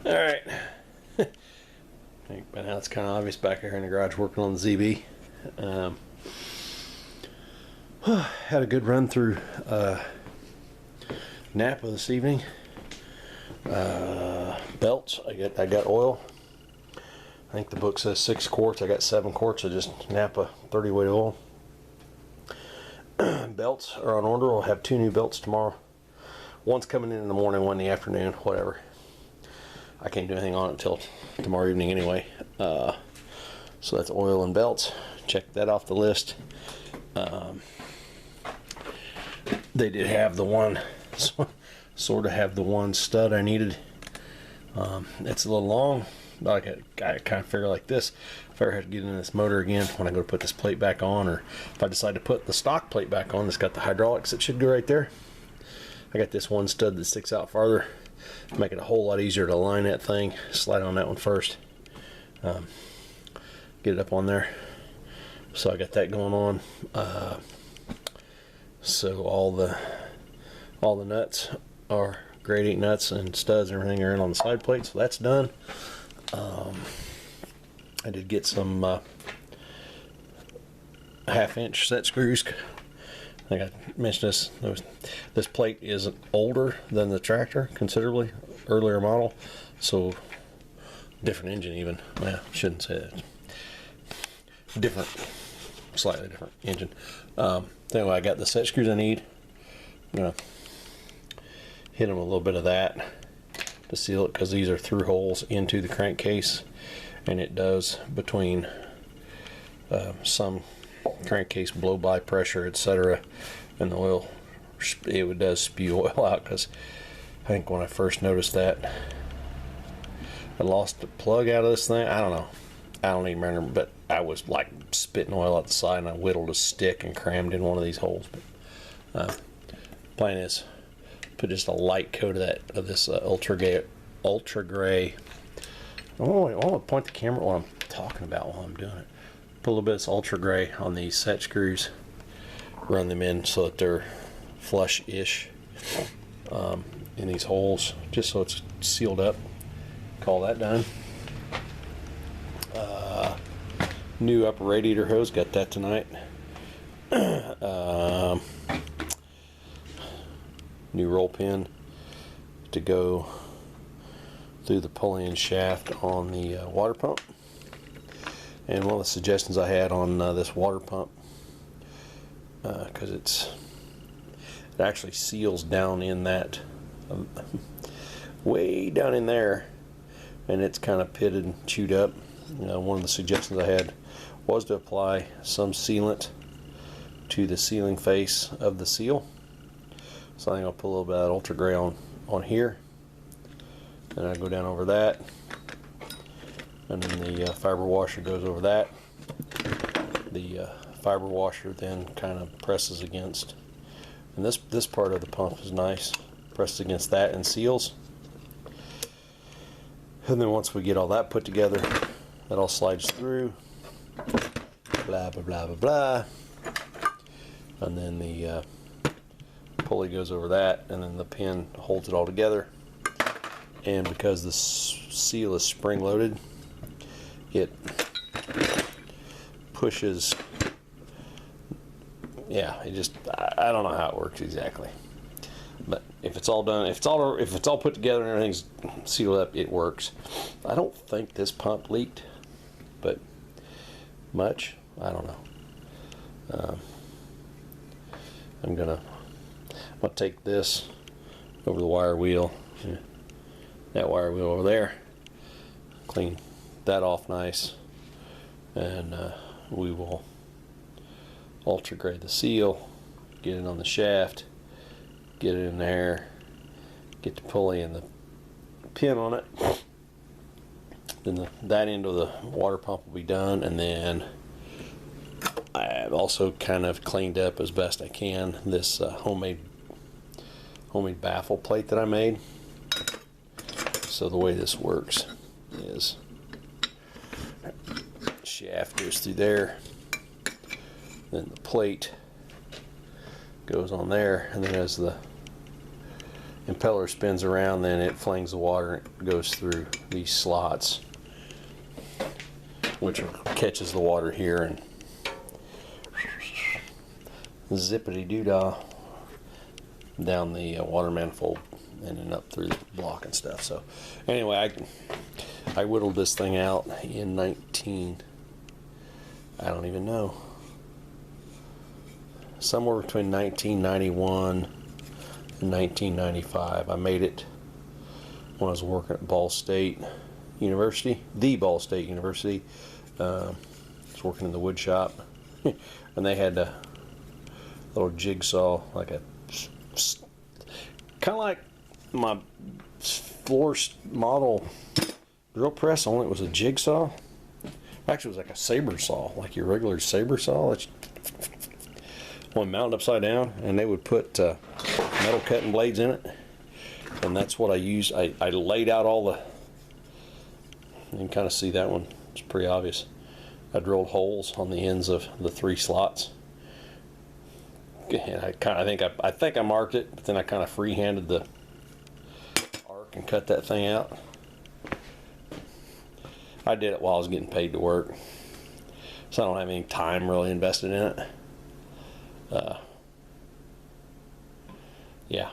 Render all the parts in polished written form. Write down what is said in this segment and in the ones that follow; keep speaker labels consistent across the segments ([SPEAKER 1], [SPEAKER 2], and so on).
[SPEAKER 1] Alright. I think by now it's kind of obvious back here in the garage working on the ZB. Had a good run through NAPA this evening. Belts, I got oil. I think the book says 6 quarts. I got 7 quarts of just NAPA 30 weight oil. Belts are on order. We'll have 2 new belts tomorrow. One's coming in the morning, one in the afternoon, whatever. I can't do anything on it until tomorrow evening anyway. So that's oil and belts. Check that off the list. They did have the one, sort of have the one stud I needed. It's a little long, but I kind of figure like this. If I ever have to get in this motor again when I go to put this plate back on, or if I decide to put the stock plate back on that's got the hydraulics that should go right there, I got this one stud that sticks out farther. Make it a whole lot easier to align that thing. Slide on that one first. Get it up on there. So I got that going on. So all the nuts are grade 8 nuts and studs and everything are in on the side plate, so that's done. I did get some 1/2 inch set screws. I think I mentioned this. This plate is older than the tractor, considerably earlier model, so different engine even. Well, shouldn't say that. Different, slightly different engine. Anyway, I got the set screws I need. I'm gonna hit them a little bit of that to seal it, because these are through holes into the crankcase, and it does between some crankcase blow by pressure, etc., and the oil, it does spew oil out. Because I think when I first noticed that, I lost the plug out of this thing. I don't know, I don't even remember, but I was like spitting oil out the side, and I whittled a stick and crammed in one of these holes. But plan is put just a light coat of this ultra gray. I want to point the camera at what I'm talking about while I'm doing it. Put a little bit of this ultra gray on these set screws, run them in so that they're flush-ish in these holes, just so it's sealed up. Call that done. New upper radiator hose, got that tonight. New roll pin to go through the pulley and shaft on the water pump. And one of the suggestions I had on this water pump, because it actually seals down in that, way down in there, and it's kind of pitted and chewed up. One of the suggestions I had was to apply some sealant to the sealing face of the seal. So I think I'll put a little bit of that ultra gray on here, and I go down over that, and then the fiber washer goes over that. The fiber washer then kind of presses against, and this part of the pump is nice, presses against that and seals. And then once we get all that put together, that all slides through, blah blah blah blah blah, and then the pulley goes over that, and then the pin holds it all together. And because the seal is spring loaded, it pushes. Yeah, I don't know how it works exactly, but if it's all done, if it's all put together and everything's sealed up, it works. I don't think this pump leaked, but much, I don't know. I'm gonna take this over the wire wheel, that wire wheel over there, clean that off nice, and we will ultra grade the seal, get it on the shaft, get it in there, get the pulley and the pin on it. Then that end of the water pump will be done, and then I've also kind of cleaned up as best I can this homemade baffle plate that I made. So the way this works is shaft goes through there, then the plate goes on there, and then as the impeller spins around, then it flings the water and it goes through these slots, which catches the water here and zippity doo dah down the water manifold and then up through the block and stuff. So anyway, I whittled this thing out in I don't even know, somewhere between 1991 and 1995. I made it when I was working at Ball State University, the Ball State University. I was working in the wood shop, and they had a little jigsaw, like a kind of like my floor model drill press, only it was a jigsaw. Actually, it was like a saber saw, like your regular saber saw. It's one mounted upside down, and they would put metal cutting blades in it, and that's what I used. I laid out all the, you can kind of see that one, it's pretty obvious. I drilled holes on the ends of the 3 slots, and I think I marked it, but then I kind of free-handed the arc and cut that thing out. I did it while I was getting paid to work, so I don't have any time really invested in it. Yeah,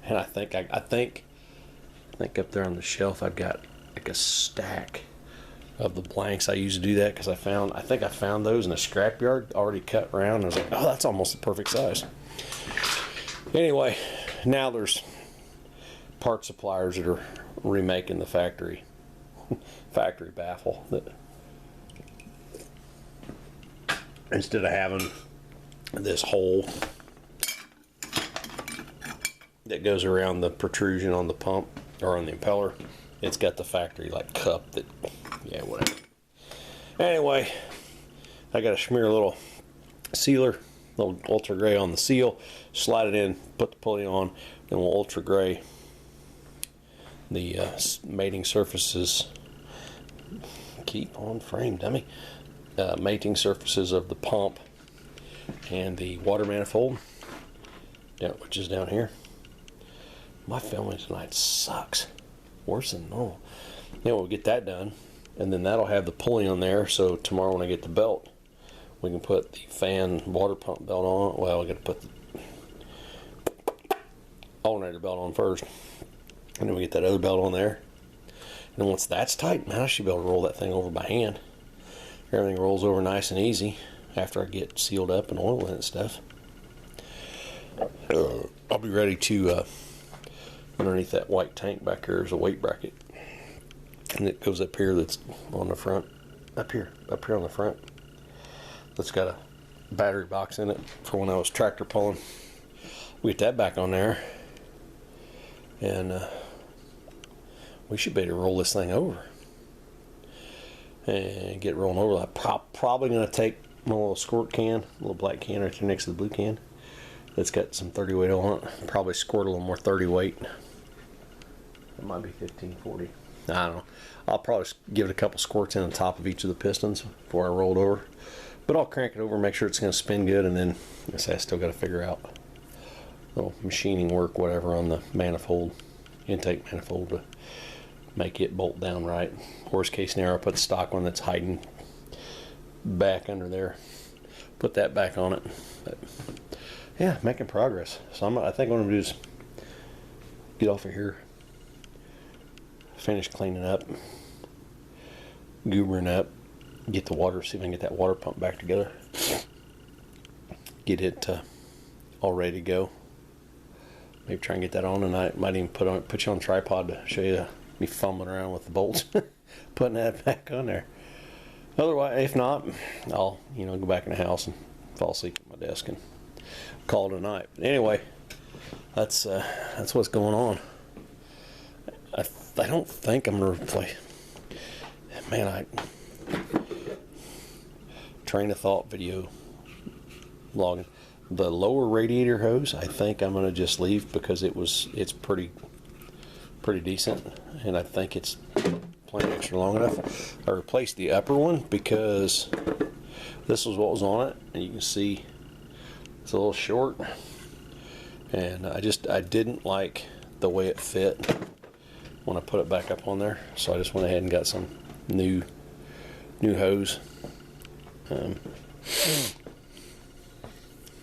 [SPEAKER 1] and I think up there on the shelf I've got like a stack of the blanks. I used to do that because I think I found those in a scrapyard already cut round, and I was like, oh, that's almost the perfect size. Anyway, now there's part suppliers that are remaking the factory baffle, that instead of having this hole that goes around the protrusion on the pump or on the impeller, it's got the factory like cup that, yeah, whatever. Anyway, I got to smear a little sealer, a little ultra gray on the seal, slide it in, put the pulley on, then we'll ultra gray the mating surfaces. Keep on frame, dummy. Mating surfaces of the pump and the water manifold, which is down here. My filming tonight sucks, worse than normal. Then we'll get that done, and then that'll have the pulley on there, so tomorrow when I get the belt, we can put the fan water pump belt on. Well, I got to put the alternator belt on first, and then we get that other belt on there. And once that's tight, man, I should be able to roll that thing over by hand. Everything rolls over nice and easy after I get sealed up and oil in and stuff. I'll be ready to, underneath that white tank back here is a weight bracket. And it goes up here, that's on the front. Up here on the front. That's got a battery box in it for when I was tractor pulling. We get that back on there. And we should be able to roll this thing over and get rolling over. I'm probably going to take my little squirt can, little black can right there next to the blue can, that's got some 30 weight on it. Probably squirt a little more 30 weight. It might be 1540. I don't know. I'll probably give it a couple squirts in on top of each of the pistons before I roll it over. But I'll crank it over, make sure it's going to spin good, and then I still got to figure out little machining work, whatever, on the manifold, intake manifold, to make it bolt down right. Worst case scenario, I'll put the stock one that's hiding back under there, put that back on it. But yeah, making progress. So I think what I'm going to do is get off of here, finish cleaning up, goobering up, get the water, see if I can get that water pump back together, get it all ready to go. Maybe try and get that on tonight. Might even put you on a tripod to show you me fumbling around with the bolts, putting that back on there. Otherwise, if not, I'll go back in the house and fall asleep at my desk and call it a night. But anyway, that's what's going on. I don't think I'm gonna replace. Man, train of thought video logging. The lower radiator hose, I think I'm gonna just leave because it's pretty decent, and I think it's plenty extra long enough. I replaced the upper one because this was what was on it, and you can see it's a little short. and I didn't like the way it fit when I put it back up on there, so I just went ahead and got some new hose.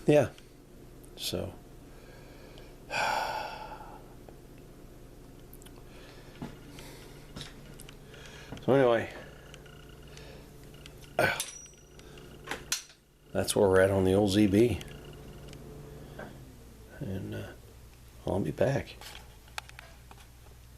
[SPEAKER 1] Yeah, so anyway, that's where we're at on the old ZB, and I'll be back.